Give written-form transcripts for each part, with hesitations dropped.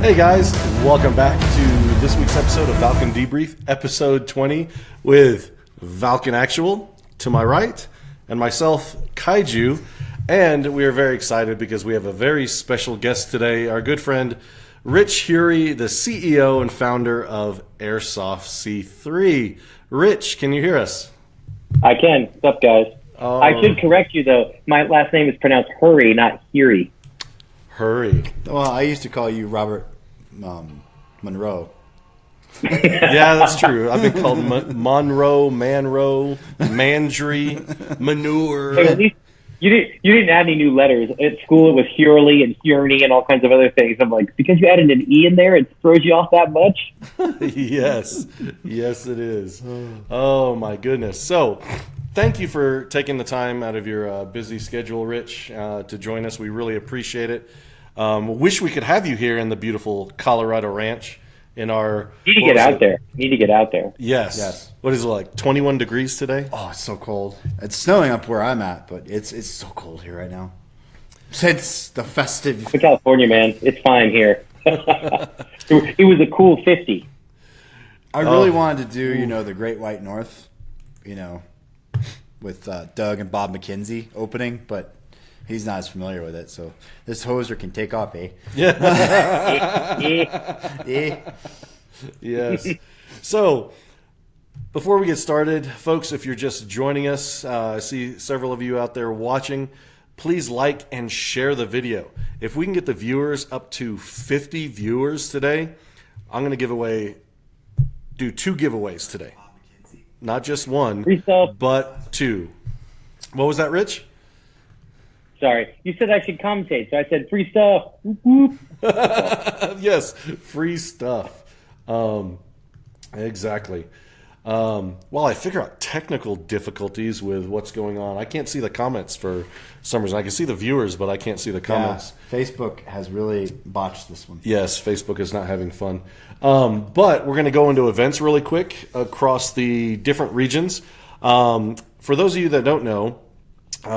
Hey guys, welcome back to this week's episode of Valken Debrief, episode 20, with Valken Actual to my right, and myself, Kaiju. And we are very excited because we have a very special guest today, our good friend Rich Hurrey, the CEO and founder of Airsoft C3. Rich, can you hear us? I can. What's up, guys? I should correct you, though. My last name is pronounced Hurrey, not Hurrey. Hurrey. Well, I used to call you Robert Monroe. Yeah, that's true. I've been called Monroe, Manroe, Mandry, Manure. But at least you didn't add any new letters. At school, it was Hurley and Hurney and all kinds of other things. I'm like, because you added an E in there, it throws you off that much? Yes, it is. Oh, my goodness. So, thank you for taking the time out of your busy schedule, Rich, to join us. We really appreciate it. Wish we could have you here in the beautiful Colorado Ranch. In our Need to get out there. Yes. What is it, like 21 degrees today? Oh, it's so cold. It's snowing up where I'm at, but it's so cold here right now. Since the festive... In California, man, it's fine here. It was a cool 50. I really wanted to do, the Great White North, with Doug and Bob McKenzie opening, but he's not as familiar with it, so this hoser can take off, eh? Yeah. Yes. So, before we get started, folks, if you're just joining us, I see several of you out there watching. Please like and share the video. If we can get the viewers up to 50 viewers today, I'm going to do 2 giveaways today. Not just one, but 2. What was that, Rich? Sorry. You said I should commentate, so I said free stuff. Whoop, whoop. Yes, free stuff. Exactly. While I figure out technical difficulties with what's going on, I can't see the comments for some reason. I can see the viewers, but I can't see the comments. Yeah, Facebook has really botched this one. Yes, Facebook is not having fun. But we're going to go into events really quick across the different regions. For those of you that don't know,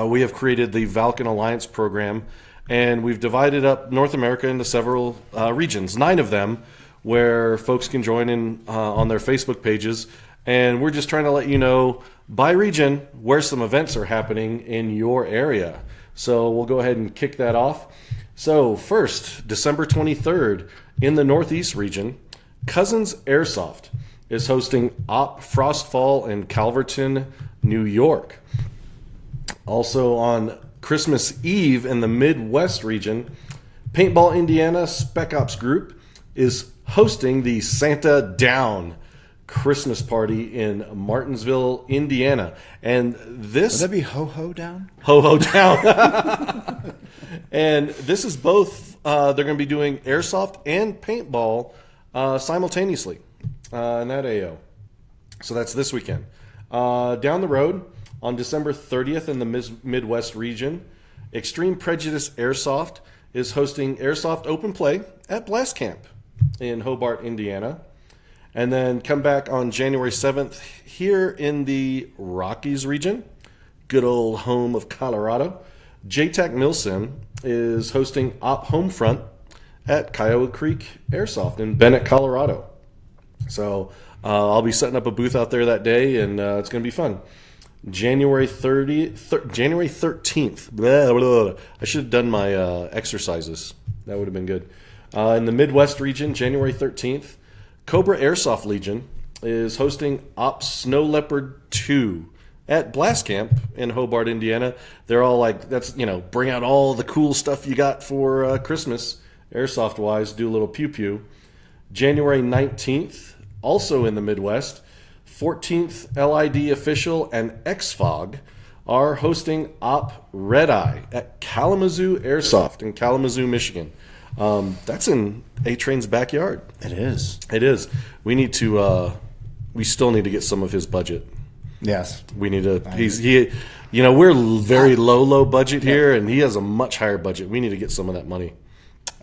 we have created the Valken Alliance program, and we've divided up North America into several regions, 9 of them, where folks can join in on their Facebook pages. And we're just trying to let you know by region where some events are happening in your area. So we'll go ahead and kick that off. So first, December 23rd, in the Northeast region, Cousins Airsoft is hosting Op Frostfall in Calverton, New York. Also on Christmas Eve in the Midwest region, Paintball Indiana Spec Ops Group is hosting the Santa Down Christmas party in Martinsville, Indiana. And this... Would that be Ho-Ho Down? Ho-Ho Down. And this is both... they're going to be doing airsoft and paintball simultaneously in that AO. So that's this weekend. Down the road, on December 30th in the Midwest region, Extreme Prejudice Airsoft is hosting Airsoft Open Play at Blast Camp in Hobart, Indiana. And then come back on January 7th here in the Rockies region, good old home of Colorado. JTAC Milsim is hosting Op Homefront at Kiowa Creek Airsoft in Bennett, Colorado. So I'll be setting up a booth out there that day, and it's going to be fun. January 13th. Blah, blah, blah. I should have done my exercises. That would have been good. In the Midwest region, January 13th, Cobra Airsoft Legion is hosting Op Snow Leopard 2 at Blast Camp in Hobart, Indiana. They're all like, bring out all the cool stuff you got for Christmas, airsoft-wise, do a little pew-pew. January 19th, also in the Midwest, 14th LID Official and XFOG are hosting Op Red Eye at Kalamazoo Airsoft in Kalamazoo, Michigan. That's in A-Train's backyard. It is. It is. We need to. We still need to get some of his budget. Yes. We need to. We're very low budget here, and he has a much higher budget. We need to get some of that money.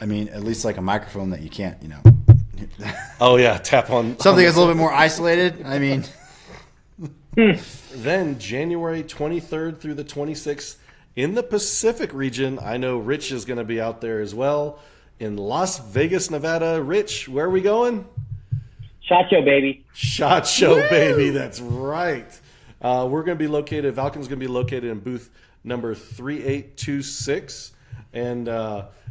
I mean, at least like a microphone that you can't, Oh yeah, tap on something that's a little bit more isolated. I mean. Then January 23rd through the 26th in the Pacific region, I know Rich is going to be out there as well. in Las Vegas, Nevada. Rich, where are we going? SHOT Show, baby. SHOT Show, baby. That's right. We're going to be located, Valken's going to be located in booth number 3826. And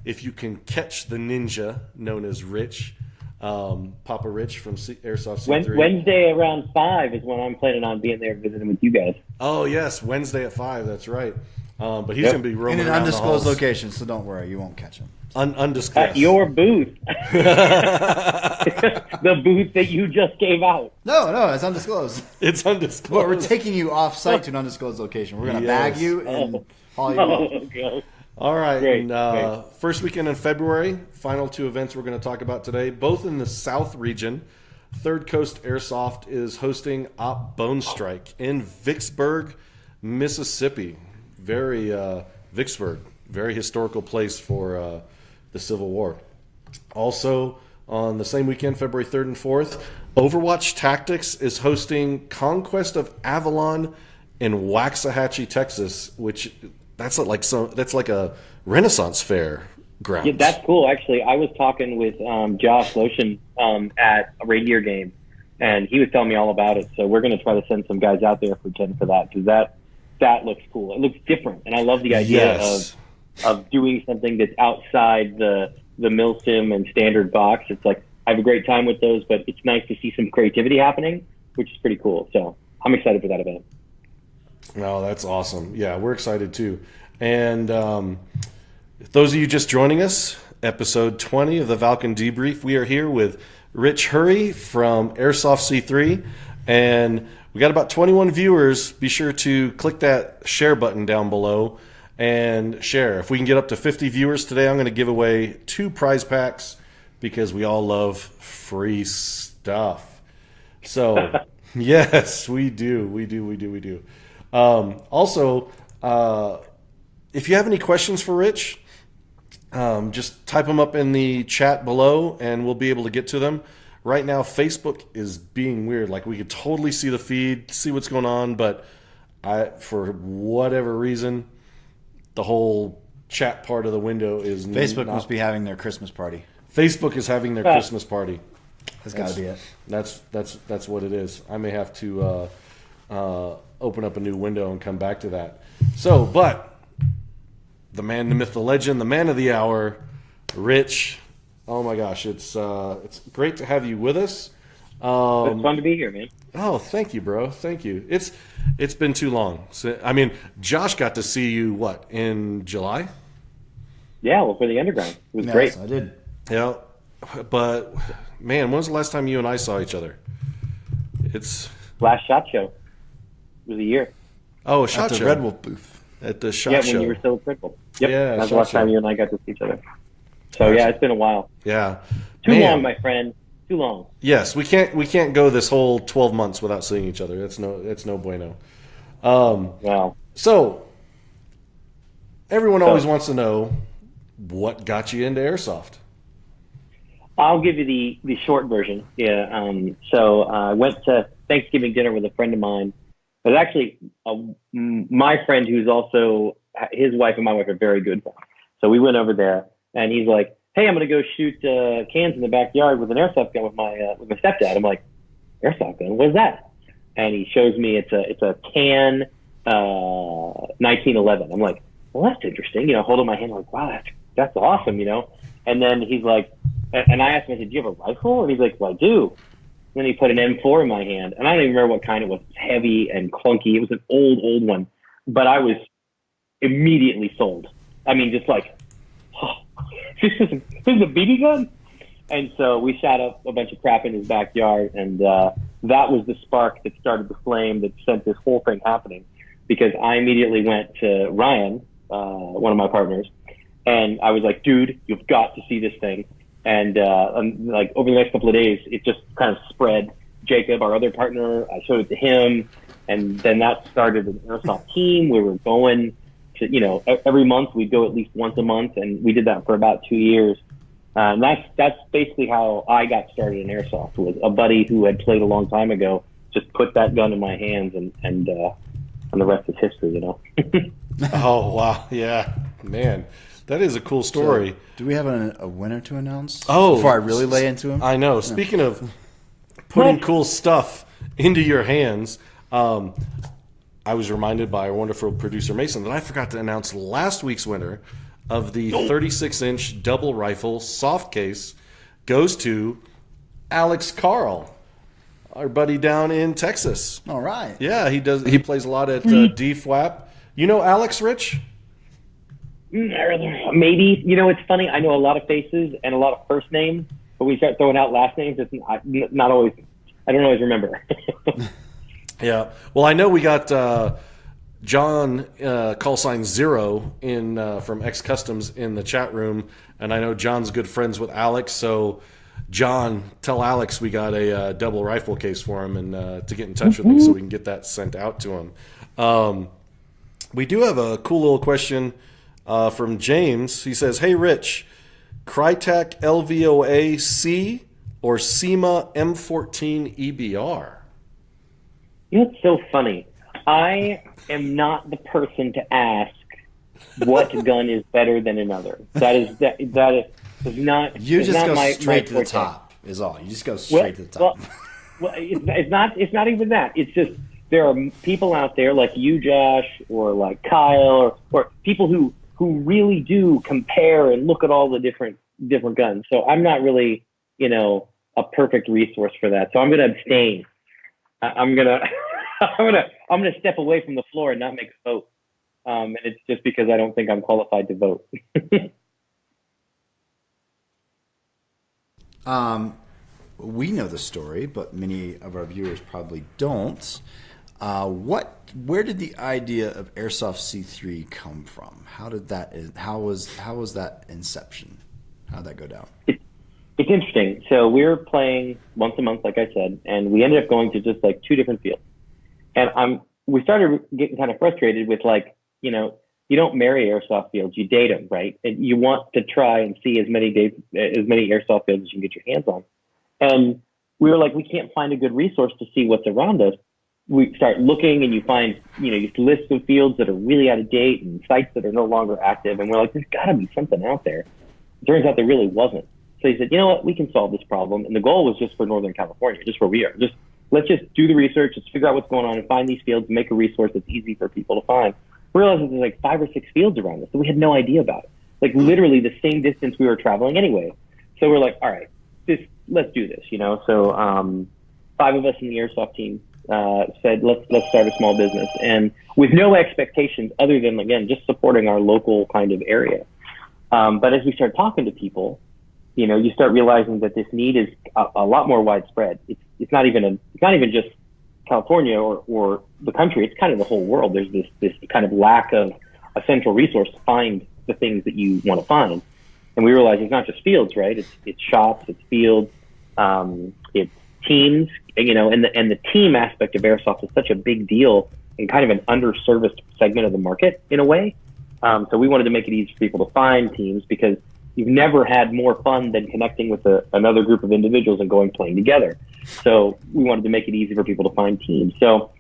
if you can catch the ninja known as Rich, Papa Rich from Airsoft C3. Wednesday around 5 is when I'm planning on being there visiting with you guys. Oh, yes, Wednesday at 5. That's right. But he's going to be roaming in an around undisclosed the halls. location, so don't worry, you won't catch him. Undisclosed. At your booth. The booth that you just gave out. No, it's undisclosed. It's undisclosed. But we're taking you off-site to an undisclosed location. We're going to bag you and haul you Oh, out. okay. All right. Great, And, first weekend in February, final 2 events we're going to talk about today, both in the South region. Third Coast Airsoft is hosting Op Bone Strike in Vicksburg, Mississippi. Vicksburg, very historical place for the Civil War. Also, on the same weekend, February 3rd and 4th, Overwatch Tactics is hosting Conquest of Avalon in Waxahachie, Texas, which that's like a Renaissance fair ground. Yeah, that's cool. Actually, I was talking with Josh Lotion at a Reindeer game, and he was telling me all about it. So we're going to try to send some guys out there for that, because that looks cool. It looks different, and I love the idea of doing something that's outside the milsim and standard box. It's like I have a great time with those, but it's nice to see some creativity happening, which is pretty cool. So I'm excited for that event. Oh, that's awesome. Yeah, we're excited too. And those of you just joining us, episode 20 of the Valken Debrief, we are here with Rich Hurrey from Airsoft C3, and we got about 21 viewers. Be sure to click that share button down below and share. If we can get up to 50 viewers today, I'm going to give away 2 prize packs because we all love free stuff. So, yes, we do. We do. Also, if you have any questions for Rich, just type them up in the chat below and we'll be able to get to them. Right now, Facebook is being weird. Like, we could totally see the feed, see what's going on, but for whatever reason, the whole chat part of the window is Facebook must be having their Christmas party. Facebook is having their Christmas party. That's got to be it. That's what it is. I may have to open up a new window and come back to that. So, but the man, the myth, the legend, the man of the hour, Rich. Oh my gosh, it's great to have you with us. It's fun to be here, man. Oh, thank you, bro. Thank you. It's been too long. So, I mean, Josh got to see you in July? Yeah, well, for the underground, it was great. I did. Yeah, but man, when was the last time you and I saw each other? It's last SHOT Show. It was a year. Oh, a SHOT At the Show. Red Wolf booth. At the SHOT Show. Yeah, when you were still at Princeton. Yep, Yeah, that's the SHOT last time Show. you and I got to see each other. So yeah, it's been a while. Yeah. Too Man. long, my friend. Too long. Yes, we can't go this whole 12 months without seeing each other. That's no bueno. Wow. So everyone always wants to know what got you into airsoft. I'll give you the short version. Yeah. So I went to Thanksgiving dinner with a friend of mine. It was actually my friend who's also, his wife and my wife are very good friends. So we went over there, and he's like, "Hey, I'm going to go shoot cans in the backyard with an airsoft gun with my stepdad." I'm like, "Airsoft gun? What is that?" And he shows me it's a can 1911. I'm like, "Well, that's interesting." Holding my hand, I'm like, "Wow, that's awesome." And then he's like, and I asked him, I said, "Do you have a rifle?" And he's like, "Well, I do." And then he put an M4 in my hand, and I don't even remember what kind it was. It was heavy and clunky. It was an old one, but I was immediately sold. I mean, just like, oh, this is a BB gun? And so we shot up a bunch of crap in his backyard, and that was the spark that started the flame that sent this whole thing happening, because I immediately went to Ryan, one of my partners, and I was like, "Dude, you've got to see this thing." And like over the next couple of days, it just kind of spread. Jacob, our other partner, I showed it to him, and then that started an airsoft team. We were going to, every month we'd go at least once a month, and we did that for about 2 years. And that's basically how I got started in airsoft. Was a buddy who had played a long time ago just put that gun in my hands, and the rest is history. Oh wow, yeah, man. That is a cool story. So, do we have a winner to announce? Oh, before I really lay into him. I know. Speaking of putting cool stuff into your hands, I was reminded by our wonderful producer Mason that I forgot to announce last week's winner of the 36-inch double rifle soft case goes to Alex Carl, our buddy down in Texas. All right. Yeah, he does. He plays a lot at DFWAP. You know Alex, Rich? Maybe. You know, it's funny. I know a lot of faces and a lot of first names, but when we start throwing out last names, it's not always. I don't always remember. Yeah. Well, I know we got John callsign Zero in from X Customs in the chat room, and I know John's good friends with Alex. So, John, tell Alex we got a double rifle case for him, and to get in touch with me so we can get that sent out to him. We do have a cool little question from James. He says, "Hey, Rich, Crytek LVOA C or SEMA M14 EBR?" You know, it's so funny. I am not the person to ask what gun is better than another. That is not. You just not go my straight to the forte. top. Is all. You just go straight to the top. Well, it's not even that. It's just there are people out there like you, Josh, or like Kyle, or people who really do compare and look at all the different guns. So I'm not really, a perfect resource for that. So I'm going to abstain. I'm gonna step away from the floor and not make a vote. And it's just because I don't think I'm qualified to vote. We know the story, but many of our viewers probably don't. Where did the idea of Airsoft C3 come from? How was that inception? How did that go down? It's interesting. So we were playing once a month, like I said, and we ended up going to just like 2 different fields. And we started getting kind of frustrated with you don't marry airsoft fields, you date them, right? And you want to try and see as many airsoft fields as you can get your hands on. And we were like, we can't find a good resource to see what's around us. We start looking and you find, lists of fields that are really out of date and sites that are no longer active. And we're like, there's gotta be something out there. It turns out there really wasn't. So he said, you know what, we can solve this problem. And the goal was just for Northern California, just where we are. Let's just do the research, let's figure out what's going on and find these fields and make a resource that's easy for people to find. We realized that there's like 5 or 6 fields around us that we had no idea about. Like literally the same distance we were traveling anyway. So we're like, all right, let's do this, So 5 of us in the Airsoft team said, let's start a small business. And with no expectations other than, again, just supporting our local kind of area. But as we start talking to people, you start realizing that this need is a lot more widespread. It's not even just California or the country. It's kind of the whole world. There's this kind of lack of a central resource to find the things that you want to find. And we realize it's not just fields, right? It's shops, it's fields, it's teams, and the team aspect of airsoft is such a big deal and kind of an underserviced segment of the market in a way. So we wanted to make it easy for people to find teams because you've never had more fun than connecting with another group of individuals and playing together. So we wanted to make it easy for people to find teams. So,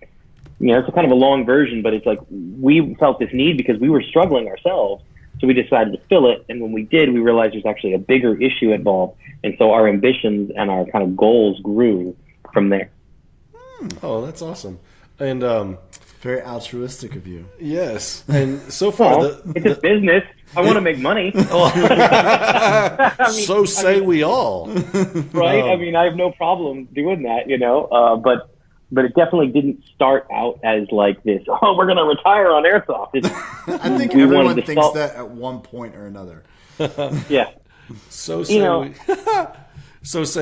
it's a kind of a long version, but it's like we felt this need because we were struggling ourselves. So we decided to fill it. And when we did, we realized there's actually a bigger issue involved. And so our ambitions and our kind of goals grew from there. Oh, that's awesome. And very altruistic of you. Yes. And so far, it's a business. I want to make money. So say we all. Right? I have no problem doing that, but it definitely didn't start out as like this, we're going to retire on airsoft. I think everyone thinks that at one point or another. Yeah. So say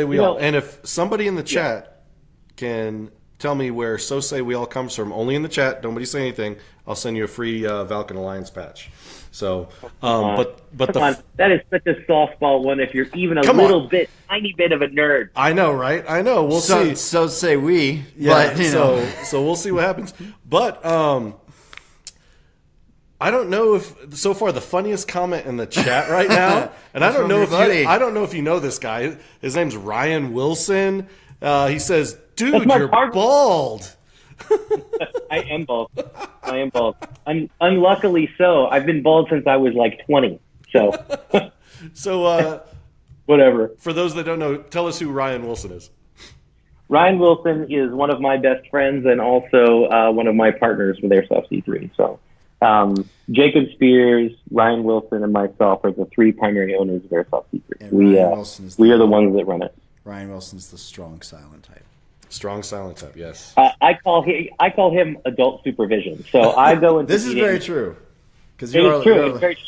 we all. And if somebody in the chat can tell me where So Say We All comes from, only in the chat, nobody say anything, I'll send you a free Valken Alliance patch. So, but that is such a softball one. If you're even a tiny bit of a nerd, I know, right? I know. We'll see. So say we. Yeah. But, so we'll see what happens. But I don't know if so far the funniest comment in the chat right now, and I don't know if you know this guy. His name's Ryan Wilson. He says, "Dude, you're bald." I am bald. Unluckily so. I've been bald since I was like 20. So, So, whatever. for those that don't know, tell us who Ryan Wilson is. Ryan Wilson is one of my best friends and also one of my partners with Airsoft C3. So, Jacob Spears, Ryan Wilson, and myself are the three primary owners of Airsoft C3. And We are the ones that run it. Ryan Wilson's the strong, silent type. Strong silent type, yes. I call him adult supervision. So I go into This is meetings. very true. Because It's true. It's very true.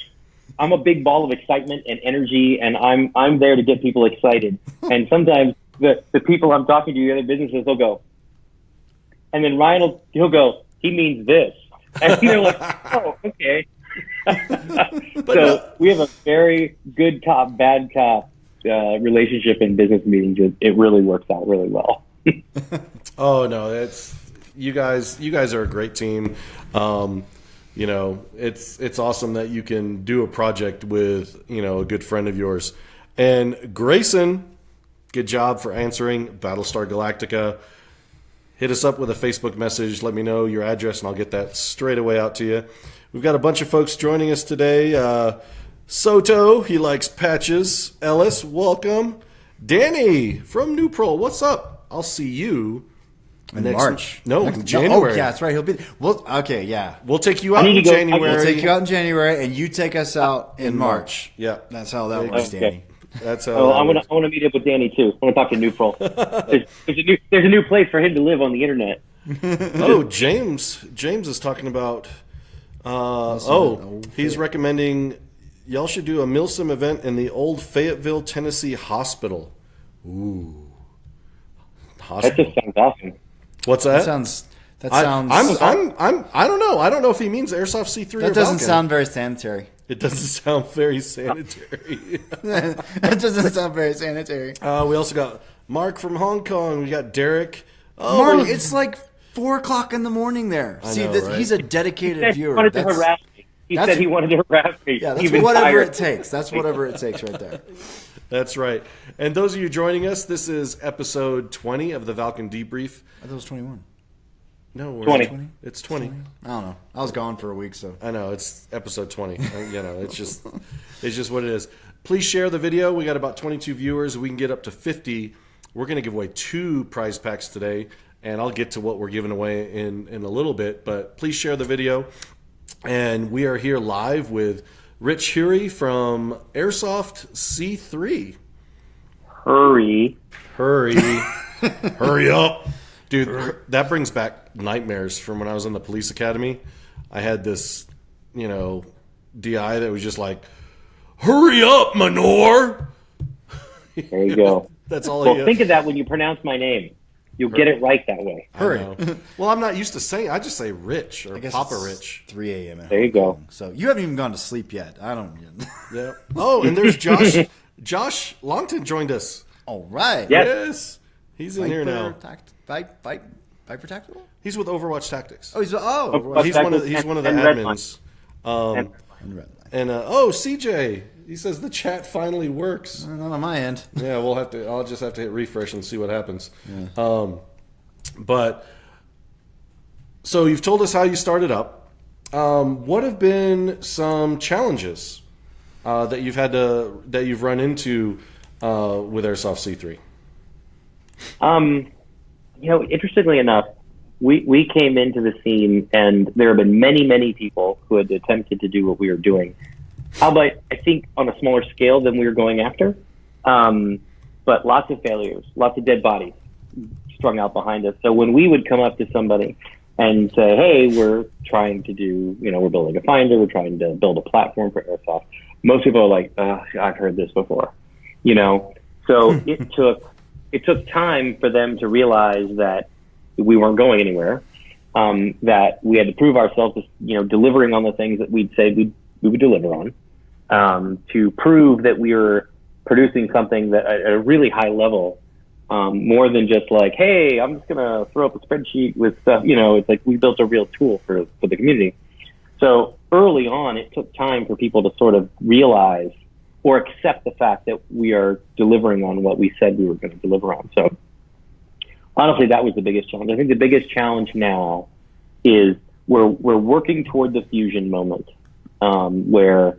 I'm a big ball of excitement and energy, and I'm there to get people excited. And sometimes the people I'm talking to, the other businesses, they'll go, and then Ryan he'll go, he means this, and you're like, oh, okay. So we have a very good cop, bad cop relationship in business meetings. It really works out really well. Oh no, it's you guys are a great team. It's awesome that you can do a project with, a good friend of yours. And Grayson, good job for answering Battlestar Galactica. Hit us up with a Facebook message. Let me know your address, and I'll get that straight away out to you. We've got a bunch of folks joining us today. Soto, he likes patches. Ellis, welcome. Danny from New Pro, what's up? I'll see you in March. In January. Oh, yeah, that's right. He'll be. Well, okay, yeah. We'll take you out in January. We'll take you out in January, and you take us out in March. Yeah, that's how that works, Danny. That's how. Oh, I want to meet up with Danny too. I want to talk to New Pro. There's a new place for him to live on the internet. Oh, James is talking about. He's recommending y'all should do a Milsim event in the old Fayetteville, Tennessee hospital. Ooh. That just sounds awesome. What's that? That sounds. I don't know. I don't know if he means Airsoft C3 That or doesn't Valken. sound very sanitary. It doesn't sound very sanitary. That doesn't sound very sanitary. We also got Mark from Hong Kong. We got Derek. Oh, Mark, it's like 4:00 in the morning there. Right? He's a dedicated He viewer. wanted to harass me. He said he wanted to harass me. Yeah, that's whatever it takes. That's whatever it takes right there. That's right. And those of you joining us, this is episode 20 of the Valken Debrief. I thought it was 21. No, we're 20. It's 20. I don't know. I was gone for a week, so. I know, it's episode 20. It's just what it is. Please share the video. We got about 22 viewers. We can get up to 50. We're going to give away 2 prize packs today, and I'll get to what we're giving away in a little bit. But please share the video. And we are here live with Rich Hurrey from Airsoft C3. Hurry. Hurry up. Dude, that brings back nightmares from when I was in the police academy. I had this, DI that was just like, hurry up, Manor. There you go. That's all. Well, think of that when you pronounce my name. You'll get it right that way. Hurry. Well, I'm not used to saying. I just say Rich or Papa Rich. 3 a.m. There you go. So you haven't even gone to sleep yet. I don't. Yeah. Oh, and there's Josh. Josh Longton joined us. All right. Yes. He's in here now. Viper Tactical? He's with Overwatch Tactics. Oh, he's one of the admins. And CJ, he says the chat finally works. Not on my end. Yeah, I'll just have to hit refresh and see what happens. Yeah. But so you've told us how you started up. What have been some challenges that you've run into with Airsoft C3? Interestingly enough, we came into the scene, and there have been many, many people who had attempted to do what we were doing. Albeit, I think on a smaller scale than we were going after. But lots of failures, lots of dead bodies strung out behind us. So when we would come up to somebody and say, hey, we're trying to do, we're building a finder, we're trying to build a platform for Airsoft, most people are like, I've heard this before, So it took time for them to realize that we weren't going anywhere, that we had to prove ourselves, delivering on the things that we'd say we would deliver on, to prove that we were producing something that at a really high level, more than just like, hey, I'm just going to throw up a spreadsheet with stuff. It's like we built a real tool for the community. So early on, it took time for people to sort of realize or accept the fact that we are delivering on what we said we were going to deliver on. So honestly, that was the biggest challenge. I think the biggest challenge now is we're working toward the fusion moment, where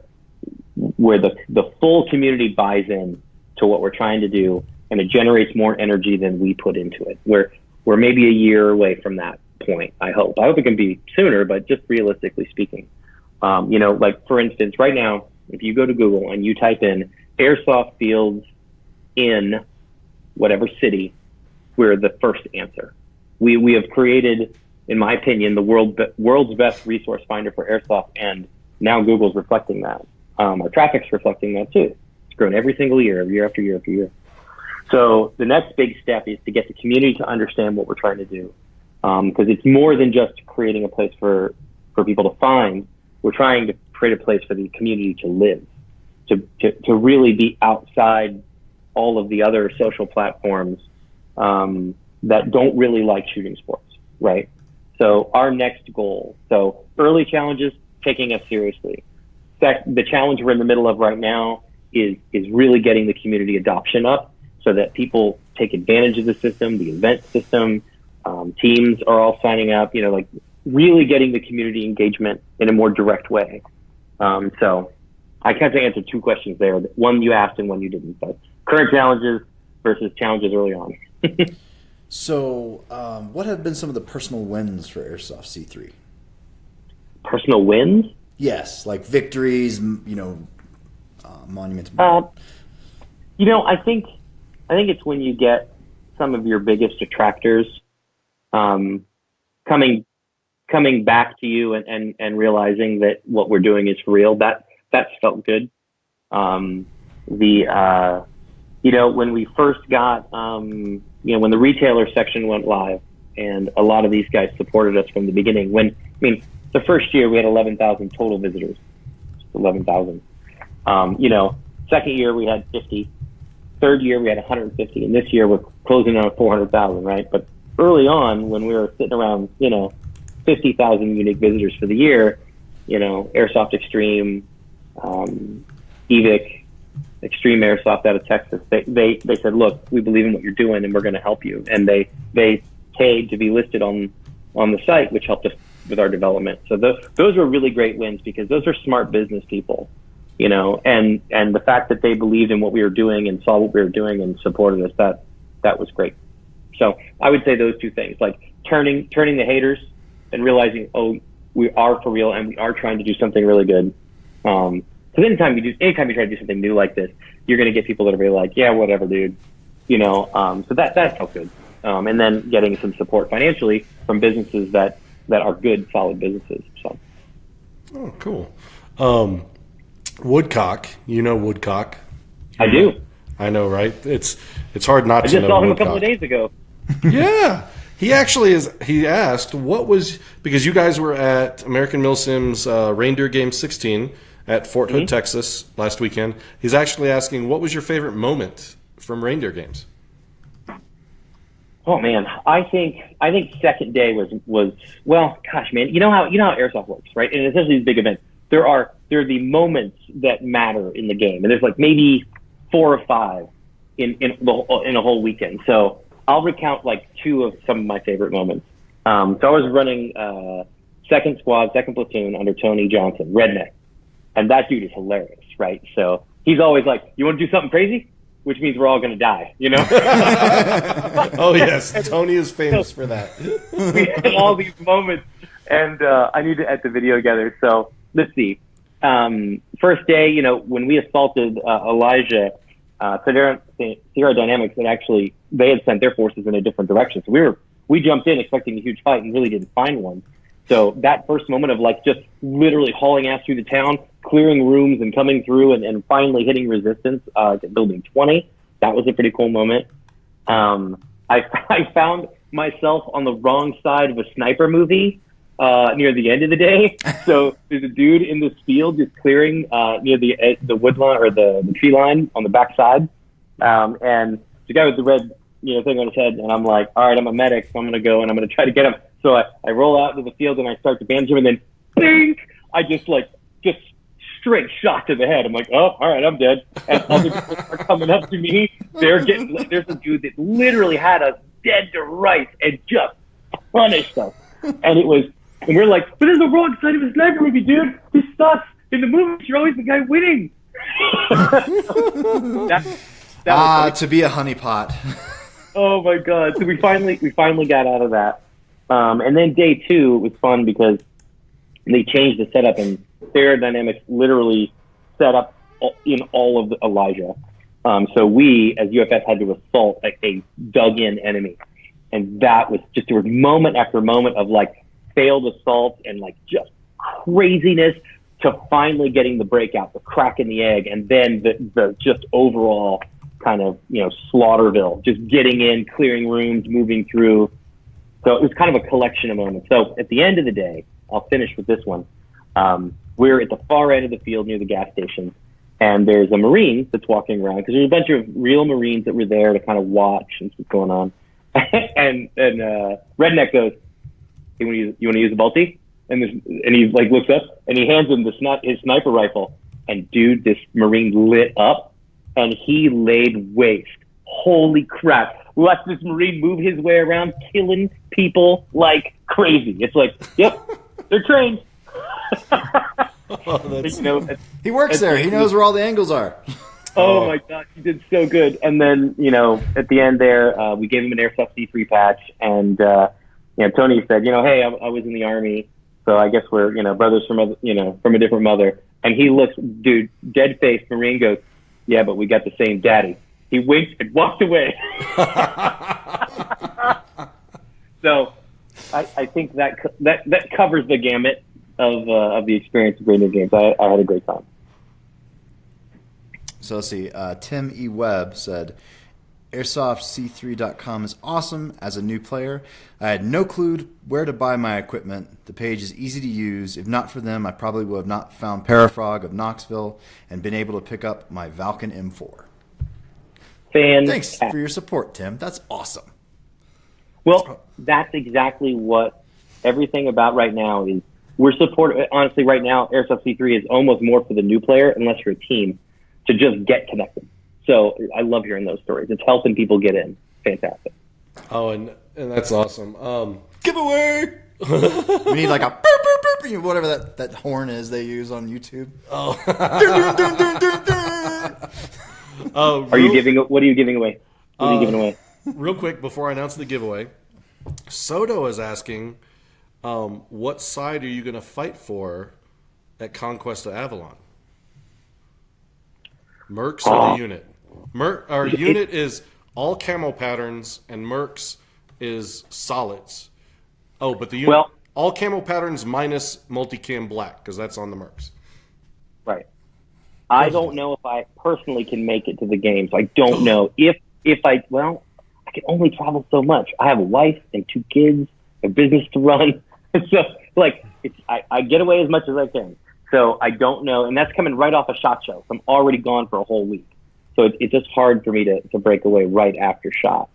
where the full community buys in to what we're trying to do, and it generates more energy than we put into it. We're maybe a year away from that point. I hope it can be sooner, but just realistically speaking, like for instance, right now, if you go to Google and you type in airsoft fields in whatever city, we're the first answer. We have created, in my opinion, the world's best resource finder for airsoft, and now Google's reflecting that. Our traffic's reflecting that too. It's grown every single year after year after year. So the next big step is to get the community to understand what we're trying to do, because it's more than just creating a place for people to find. We're trying to create a place for the community to live, to really be outside all of the other social platforms that don't really like shooting sports, right? So our next goal, so early challenges, taking us seriously. The challenge we're in the middle of right now is really getting the community adoption up so that people take advantage of the system, the event system. Teams are all signing up, like really getting the community engagement in a more direct way. So I kind of answered two questions there, one you asked and one you didn't, but current challenges versus challenges early on. So what have been some of the personal wins for Airsoft C3? Personal wins? Yes, like victories, monuments. I think it's when you get some of your biggest detractors coming back to you and realizing that what we're doing is for real. That's felt good. When we first got, when the retailer section went live, and a lot of these guys supported us from the beginning. The first year we had 11,000 total visitors, 11,000. Second year we had 50. Third year we had 150, and this year we're closing on 400,000, right? But early on, when we were sitting around, 50,000 unique visitors for the year, Airsoft Extreme, EVIC, Extreme Airsoft out of Texas, they said, look, we believe in what you're doing and we're going to help you. And they paid to be listed on the site, which helped us with our development. So those were really great wins because those are smart business people, and the fact that they believed in what we were doing and saw what we were doing and supported us, that was great. So I would say those two things, like turning the haters and realizing, oh, we are for real and we are trying to do something really good. Because anytime you try to do something new like this, you're going to get people that are really like, yeah, whatever, dude. So that felt good. And then getting some support financially from businesses that are good, solid businesses. So. Oh, cool. Woodcock, Woodcock. I do. I know, right? It's hard not to know. I just saw him Woodcock. a couple of days ago. Yeah. He actually is. He asked, because you guys were at American Milsim's Reindeer Game 16 at Fort Hood, Texas last weekend. He's actually asking, what was your favorite moment from Reindeer Games? Oh man, I think second day was well, gosh, man, you know how Airsoft works, right? And especially these big events, there are the moments that matter in the game, and there's like maybe 4 or 5 in a whole weekend. So I'll recount like 2 of some of my favorite moments. So I was running second squad, second platoon under Tony Johnson, redneck, and that dude is hilarious, right? So he's always like, "You want to do something crazy?" Which means we're all going to die, Oh, yes. Tony is famous for that. We had all these moments, and I need to edit the video together. So let's see. First day, when we assaulted Elijah, Sierra Dynamics they had sent their forces in a different direction. So we jumped in expecting a huge fight and really didn't find one. So that first moment of like just literally hauling ass through the town, clearing rooms and coming through and finally hitting resistance at building 20, that was a pretty cool moment. I found myself on the wrong side of a sniper movie near the end of the day. So there's a dude in this field just clearing near the wood line or the tree line on the back side. And the guy with the red thing on his head, and I'm like, all right, I'm a medic, so I'm going to go and I'm going to try to get him. So I roll out into the field and I start to bandage him, and then bing, I just straight shot to the head. I'm like, oh, all right, I'm dead. And other people are coming up to me. There's a dude that literally had us dead to rights and just punished us. And we're like, but there's the wrong side of a sniper movie, dude. This sucks. In the movies, you're always the guy winning. To be a honeypot. Oh my God! So we finally got out of that, and then day 2 was fun because they changed the setup and aerodynamics literally set up in all of the Elijah. So we, as UFS, had to assault a dug-in enemy, and that was just, there was moment after moment of like failed assault and like just craziness to finally getting the breakout, the crack in the egg, and then the just overall kind of, Slaughterville, just getting in, clearing rooms, moving through. So it was kind of a collection of moments. So at the end of the day, I'll finish with this one. We're at the far end of the field near the gas station, and there's a Marine that's walking around because there's a bunch of real Marines that were there to kind of watch and see what's going on. and Redneck goes, "You want to use a Balti?" And he like looks up and he hands him his sniper rifle. And dude, this Marine lit up and he laid waste. Holy crap! Watch this Marine move his way around, killing people like crazy. It's like, yep, they're trained. He works there. He knows where all the angles are. Oh my God, he did so good. And then, at the end there, we gave him an Airsoft C3 patch, and Tony said, hey, I was in the Army, so I guess we're brothers from a different mother. And he looks, dude, dead face Marine goes, yeah, but we got the same daddy. He winked and walked away. So I think that covers the gamut of the experience of Great New Games. I had a great time. So let's see. Tim E. Webb said, AirsoftC3.com is awesome as a new player. I had no clue where to buy my equipment. The page is easy to use. If not for them, I probably would have not found Parafrog of Knoxville and been able to pick up my Valken M4. Thanks for your support, Tim. That's awesome. Well, that's exactly what everything about right now is. We're supporting, honestly, right now, Airsoft C3 is almost more for the new player, unless you're a team, to just get connected. So I love hearing those stories. It's helping people get in. Fantastic. Oh, and that's awesome. Giveaway! We need like a burp, burp, burp, whatever that horn is they use on YouTube. Oh. Dun, dun, dun, dun, dun. What are you giving away? What are you giving away? Real quick, before I announce the giveaway, Soto is asking, what side are you going to fight for at Conquest of Avalon? Mercs or the unit? Our unit is all camo patterns, and Mercs is solids. Oh, but the unit, all camo patterns minus multicam black, because that's on the Mercs. Right. I don't know if I personally can make it to the game, so I don't know if I can only travel so much. I have a wife and 2 kids, a business to run. So, I get away as much as I can. So I don't know, and that's coming right off a SHOT Show. So I'm already gone for a whole week. So it's just hard for me to break away right after SHOT.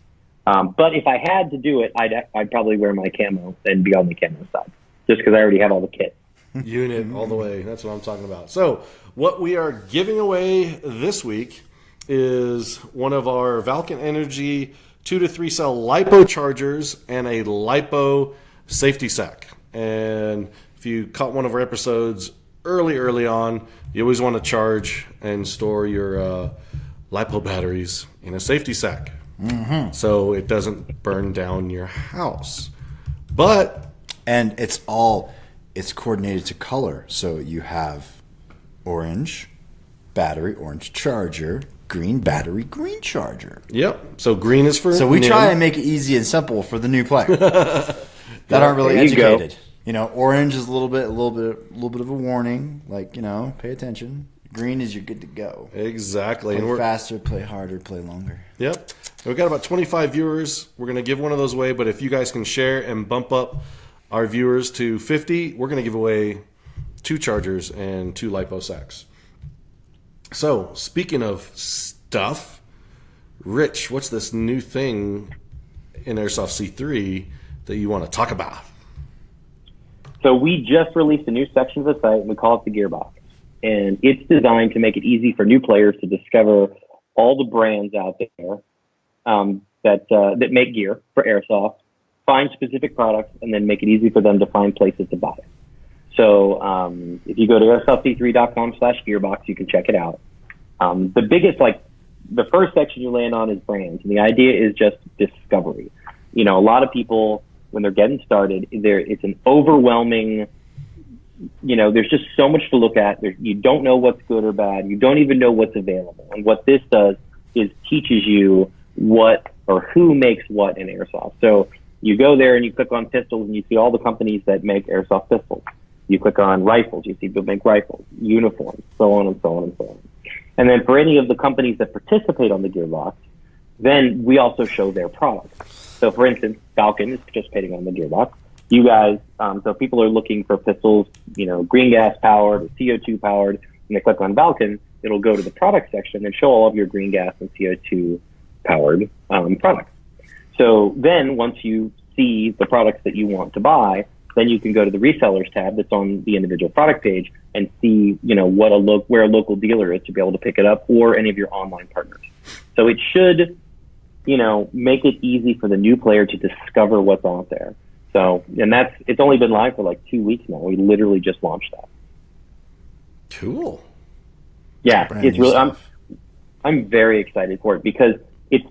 But if I had to do it, I'd probably wear my camo and be on the camo side, just because I already have all the kit. Unit all the way. That's what I'm talking about. So what we are giving away this week is one of our Valken Energy 2 to 3 cell LiPo chargers and a LiPo safety sack. And if you caught one of our episodes early on, you always want to charge and store your LiPo batteries in a safety sack, so it doesn't burn down your house. And it's coordinated to color, so you have orange battery, orange charger, green battery, green charger. Yep. So green is for. So we try and make it easy and simple for the new player that aren't really educated. Orange is a little bit of a warning, pay attention. Green is you're good to go. Exactly. Play faster, play harder, play longer. Yep. We've got about 25 viewers. We're going to give one of those away, but if you guys can share and bump up our viewers to 50, we're going to give away 2 chargers and 2 LiPo sacks. So, speaking of stuff, Rich, what's this new thing in Airsoft C3 that you want to talk about? So we just released a new section of the site, and we call it the Gearbox. And it's designed to make it easy for new players to discover all the brands out there that make gear for Airsoft, find specific products, and then make it easy for them to find places to buy it. So if you go to airsoftc3.com/gearbox, you can check it out. The biggest, like, the first section you land on is brands. And the idea is just discovery. You know, a lot of people, when they're getting started, it's an overwhelming, you know, there's just so much to look at. You don't know what's good or bad. You don't even know what's available. And what this does is teaches you what or who makes what in airsoft. So you go there and you click on pistols and you see all the companies that make airsoft pistols. You click on rifles, you see people make rifles, uniforms, so on and so on and so on. And then for any of the companies that participate on the Gearbox, then we also show their products. So for instance, Valken is participating on the Gearbox. You guys, so people are looking for pistols, you know, green gas powered or CO2 powered, and they click on Valken, it'll go to the product section and show all of your green gas and CO2 powered products. So then once you see the products that you want to buy, then you can go to the resellers tab that's on the individual product page and see, you know, where a local dealer is to be able to pick it up, or any of your online partners. So it should, you know, make it easy for the new player to discover what's out there. So, and it's only been live for like 2 weeks now. We literally just launched that. Cool. Yeah, it's really, I'm very excited for it because it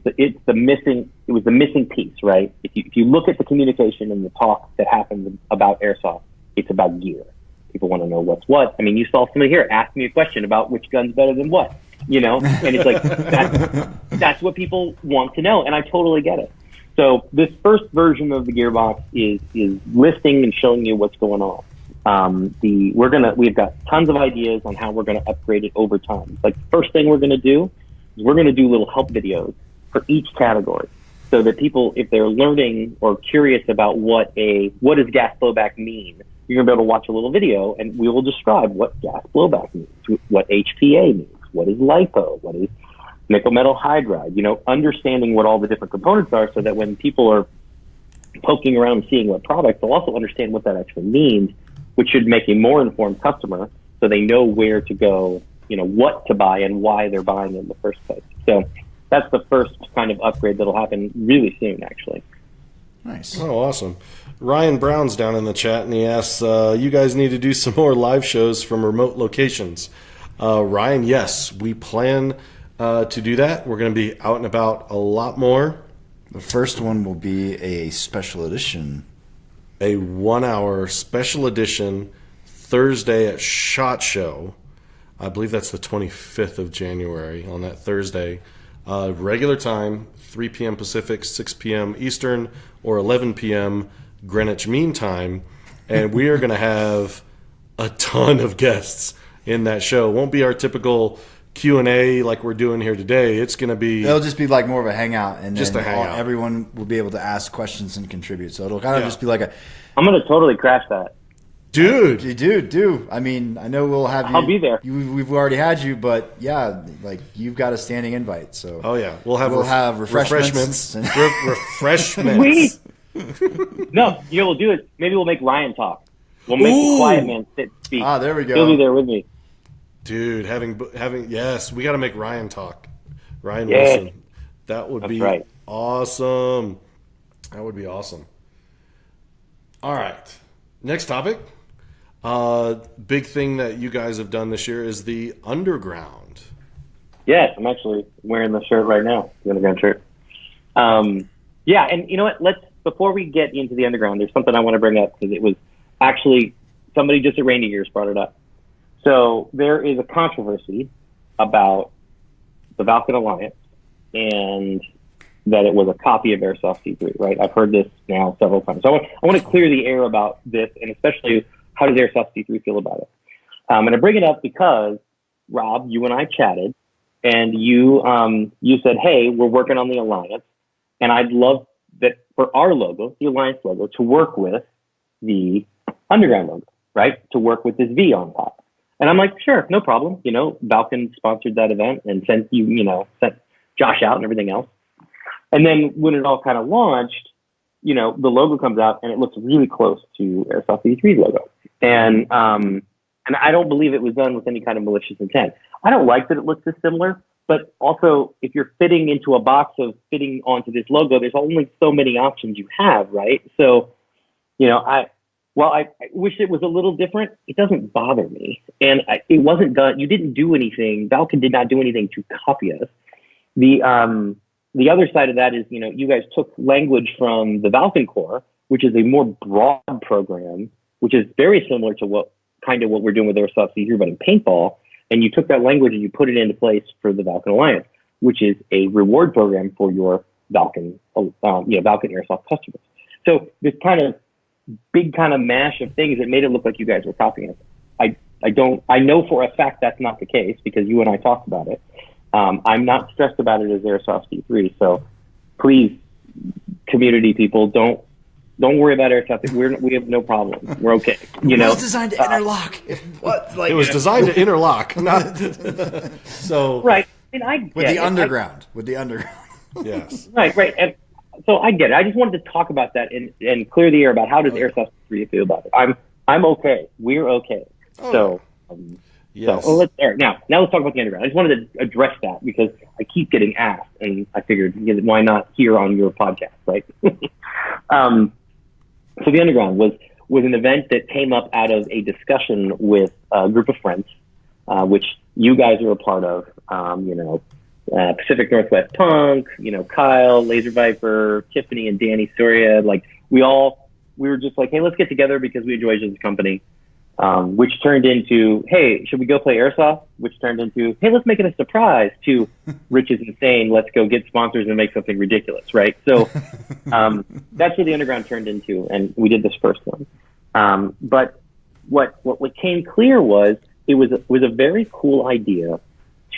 was the missing piece, right? If you look at the communication and the talk that happens about airsoft, it's about gear. People want to know what's what. I mean, you saw somebody here ask me a question about which gun's better than what, you know, and it's like, that's what people want to know. And I totally get it. So this first version of the Gearbox is listing and showing you what's going on. We've got tons of ideas on how we're going to upgrade it over time. Like, the first thing we're going to do is we're going to do little help videos for each category, so that people, if they're learning or curious about what does gas blowback mean, you're going to be able to watch a little video and we will describe what gas blowback means, what HPA means, what is LiPo, what is nickel metal hydride, you know, understanding what all the different components are, so that when people are poking around and seeing what products, they'll also understand what that actually means, which should make a more informed customer, so they know where to go, you know, what to buy and why they're buying it in the first place. So that's the first kind of upgrade that'll happen really soon, actually. Nice. Oh, awesome. Ryan Brown's down in the chat, and he asks, you guys need to do some more live shows from remote locations. Ryan, yes, we plan to do that. We're going to be out and about a lot more. The first one will be a special edition. A 1-hour special edition Thursday at SHOT Show. I believe that's the 25th of January on that Thursday. Regular time, 3 p.m. Pacific, 6 p.m. Eastern, or 11 p.m. Greenwich Mean Time. And we are going to have a ton of guests in that show. It won't be our typical Q&A like we're doing here today. It's going to be... It'll just be like more of a hangout. And just a hangout. Everyone will be able to ask questions and contribute. So it'll kind of just be like a... I'm going to totally crash that. Dude. I mean, I know we'll have you. I'll be there. We've already had you, but yeah, like, you've got a standing invite. So oh yeah, we'll have refreshments. Refreshments. No, you know what we'll do is maybe we'll make Ryan talk. We'll make the quiet man speak. Ah, there we go. He'll be there with me. Dude, having yes, we got to make Ryan talk. Ryan Wilson. That would be awesome. That would be awesome. All right. Next topic. Big thing that you guys have done this year is the Underground. Yes, I'm actually wearing the shirt right now, the Underground shirt. Yeah, and you know what? Before we get into the Underground, there's something I want to bring up, because it was actually somebody just at Rainy Gears brought it up. So there is a controversy about the Valken Alliance and that it was a copy of Airsoft C3, right? I've heard this now several times. So I want to clear the air about this, and especially, how does Airsoft C3 feel about it? And I bring it up because, Rob, you and I chatted, and you said, hey, we're working on the Alliance, and I'd love that for our logo, the Alliance logo, to work with the Underground logo, right? To work with this V on top. And I'm like, sure, no problem. You know, Valken sponsored that event and sent Josh out and everything else. And then when it all kind of launched, you know, the logo comes out and it looks really close to Airsoft C3's logo. And I don't believe it was done with any kind of malicious intent. I don't like that it looks this similar, but also, if you're fitting into a box of fitting onto this logo, there's only so many options you have, right? So, you know, while I wish it was a little different, it doesn't bother me. And it wasn't done. You didn't do anything. Valken did not do anything to copy us. The other side of that is, you guys took language from the Valken Core, which is a more broad program, which is very similar to what we're doing with Airsoft C3, but in paintball. And you took that language and you put it into place for the Valken Alliance, which is a reward program for your Valken Airsoft customers. So this kind of big kind of mash of things that made it look like you guys were copying us. I know for a fact that's not the case because you and I talked about it. I'm not stressed about it as Airsoft C3. So please, community people, don't worry about Airsoft. We have no problem. We're okay. It was designed to interlock. It was designed to interlock. Not so right. And with the underground. Yes. Right. And so I get it. I just wanted to talk about that and clear the air about how does Airsoft C3 feel about it. I'm okay. We're okay. So. Yes. So now let's talk about the underground. I just wanted to address that because I keep getting asked, and I figured, why not here on your podcast, right? So the underground was an event that came up out of a discussion with a group of friends, which you guys are a part of. Pacific Northwest Punk, Kyle, Laser Viper, Tiffany, and Danny Soria. Like we were just like, hey, let's get together because we enjoy each other's company. Which turned into, hey, should we go play Airsoft? Which turned into, hey, let's make it a surprise, to Rich is insane, let's go get sponsors and make something ridiculous, right? So that's what the underground turned into, and we did this first one. But what came clear was it was a very cool idea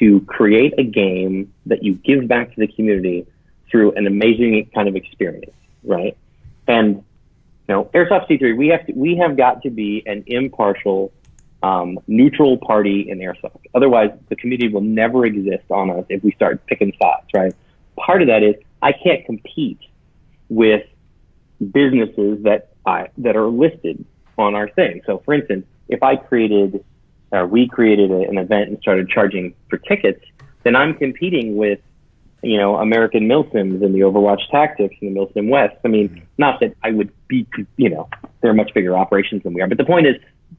to create a game that you give back to the community through an amazing kind of experience, right? And Airsoft C3, we have got to be an impartial, neutral party in Airsoft. Otherwise, the community will never exist on us if we start picking sides, right? Part of that is I can't compete with businesses that are listed on our thing. So, for instance, if we created an event and started charging for tickets, then I'm competing with American Milsims and the Overwatch Tactics and the Milsim West. I mean, not that I would be, they're much bigger operations than we are. But the point is,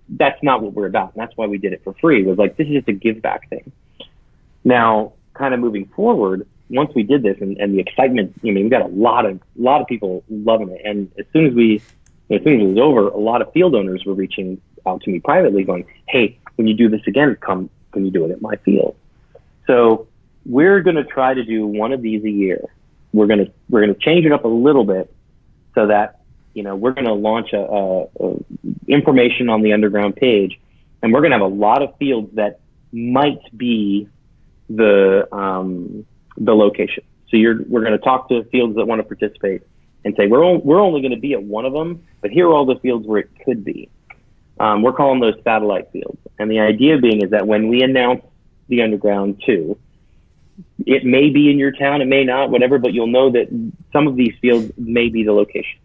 that's not what we're about. And that's why we did it for free. It was like, this is just a give back thing. Now, kind of moving forward, once we did this and the excitement, we got a lot of people loving it. And as soon as it was over, a lot of field owners were reaching out to me privately going, hey, when you do this again, can you do it at my field? So we're going to try to do one of these a year. We're going to change it up a little bit so that, we're going to launch a information on the underground page, and we're going to have a lot of fields that might be the location. So we're going to talk to fields that want to participate and say, we're only going to be at one of them, but here are all the fields where it could be. We're calling those satellite fields. And the idea being is that when we announce the underground 2, it may be in your town, it may not, whatever, but you'll know that some of these fields may be the location.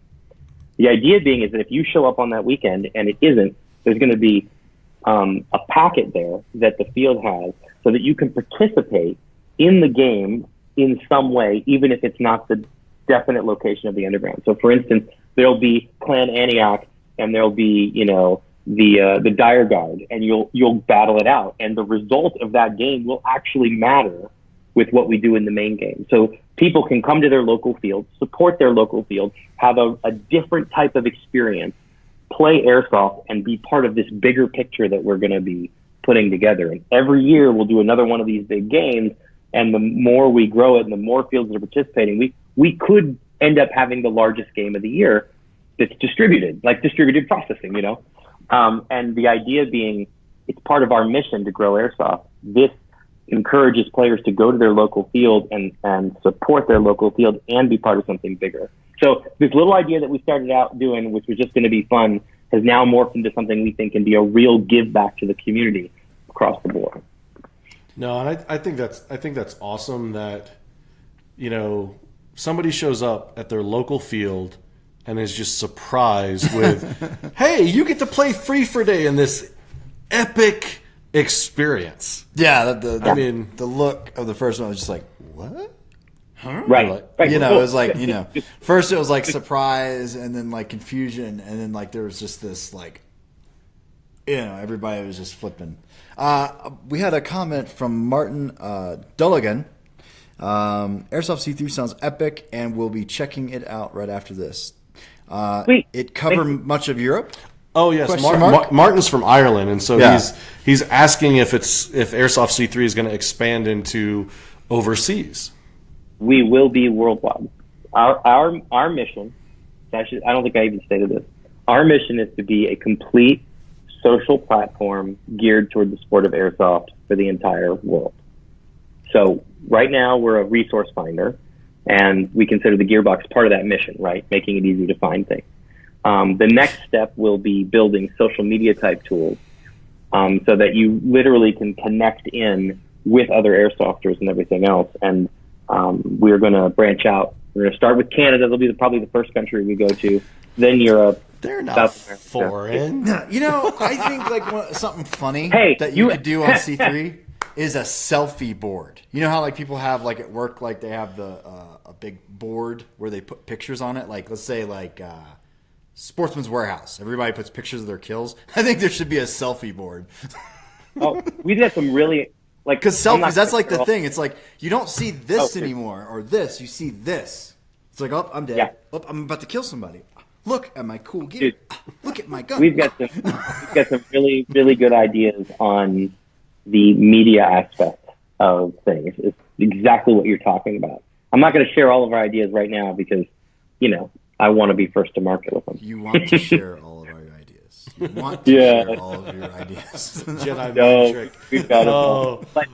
The idea being is that if you show up on that weekend and it isn't, there's going to be a packet there that the field has so that you can participate in the game in some way, even if it's not the definite location of the underground. So, for instance, there'll be Clan Antioch and there'll be, the Dire Guard, and you'll battle it out. And the result of that game will actually matter with what we do in the main game. So people can come to their local field, support their local field, have a different type of experience, play Airsoft, and be part of this bigger picture that we're going to be putting together. And every year we'll do another one of these big games, and the more we grow it and the more fields that are participating, we could end up having the largest game of the year that's distributed, like distributed processing, and the idea being it's part of our mission to grow Airsoft. This encourages players to go to their local field and support their local field and be part of something bigger. So this little idea that we started out doing, which was just going to be fun, has now morphed into something we think can be a real give back to the community across the board. No, and I think that's awesome that, somebody shows up at their local field and is just surprised with, hey, you get to play free for a day in this epic experience. Yeah, the look of the first one was just like, what? Right. Like, Right. You know, Cool. it was like, you know, first it was like surprise and then like confusion. And then like there was just this like, you know, everybody was just flipping. We had a comment from Martin Dulligan. Airsoft C3 sounds epic and we'll be checking it out right after this. Sweet. It covered much of Europe. Oh yes, Question mark? Martin's from Ireland, and so Yeah. he's asking if Airsoft C3 is going to expand into overseas. We will be worldwide. Our mission, actually, I don't think I even stated this. Our mission is to be a complete social platform geared toward the sport of airsoft for the entire world. So right now we're a resource finder, and we consider the Gearbox part of that mission, right? Making it easy to find things. The next step will be building social media type tools, so that you literally can connect in with other airsofters and everything else. And we're going to branch out. We're going to start with Canada. That'll be probably the first country we go to. Then Europe. They're not South America. foreign. You know, I think like something funny Hey, that you could do on C3 is a selfie board. You know how like people have like at work, like they have the a big board where they put pictures on it. Like let's say like Sportsman's Warehouse. Everybody puts pictures of their kills. I think there should be a selfie board. Oh, we did some really like Because I'm not selfies, that's gonna like the girl- thing. It's like you don't see this Oh, anymore or this. You see this. It's like, oh, I'm dead. Yeah. Oh, I'm about to kill somebody. Look at my cool gear. Dude. Look at my gun. We've got some really, really good ideas on the media aspect of things. It's exactly what you're talking about. I'm not going to share all of our ideas right now because, you know, I want to be first to market with them. You want to share all of our ideas. You want to Yeah. share all of your ideas. Jedi mind No, trick. we've got it Oh. all. But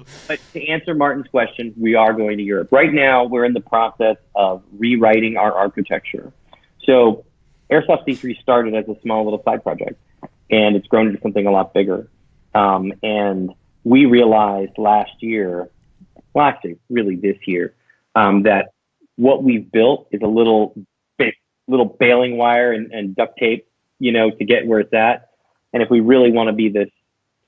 to answer Martin's question, we are going to Europe. Right now, we're in the process of rewriting our architecture. So Airsoft C3 started as a small little side project, and it's grown into something a lot bigger. And we realized last year, well, actually, really this year, that what we've built is a little baling wire and duct tape, you know, to get where it's at. And if we really want to be this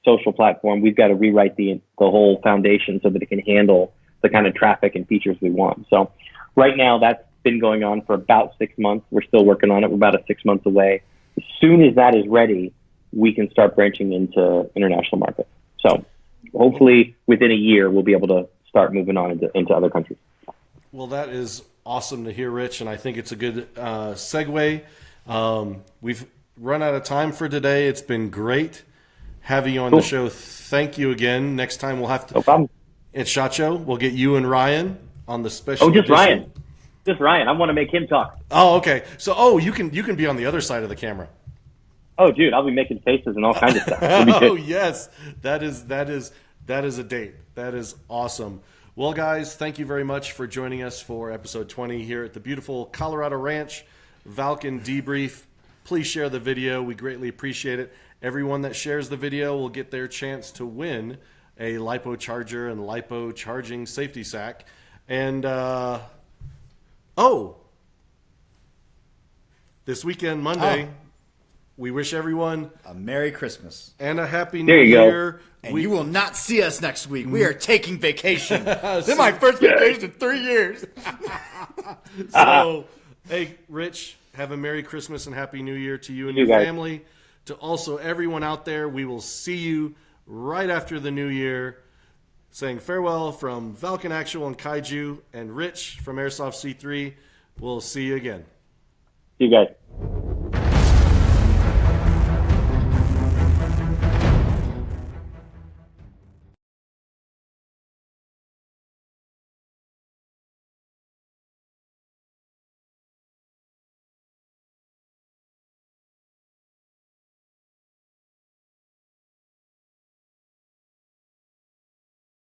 social platform, we've got to rewrite the whole foundation so that it can handle the kind of traffic and features we want. So right now, that's been going on for about 6 months. We're still working on it. We're about 6 months away. As soon as that is ready, we can start branching into international markets. So hopefully within a year, we'll be able to start moving on into other countries. Well, that is awesome to hear, Rich, and I think it's a good segue. We've run out of time for today. It's been great having you on the show. Thank you again. Next time we'll have to. No problem. At SHOT Show, we'll get you and Ryan on the special. Oh, just edition. Ryan. Just Ryan. I want to make him talk. Oh, okay. So, you can be on the other side of the camera. Oh, dude, I'll be making faces and all kinds of stuff. It'll be Oh good. yes, that is a date. That is awesome. Well, guys, thank you very much for joining us for episode 20 here at the beautiful Colorado Ranch, Valken Debrief. Please share the video. We greatly appreciate it. Everyone that shares the video will get their chance to win a LiPo charger and LiPo charging safety sack. And this weekend, Monday, we wish everyone A Merry Christmas. and a Happy New There you go. Year. And you will not see us next week. We are taking vacation. This is my first vacation in 3 years. So, hey, Rich, have a Merry Christmas and Happy New Year to you and You your guys. family. To also everyone out there, we will see you right after the New Year. Saying farewell from Valken Actual and Kaiju and Rich from Airsoft C3. We'll see you again. See you guys.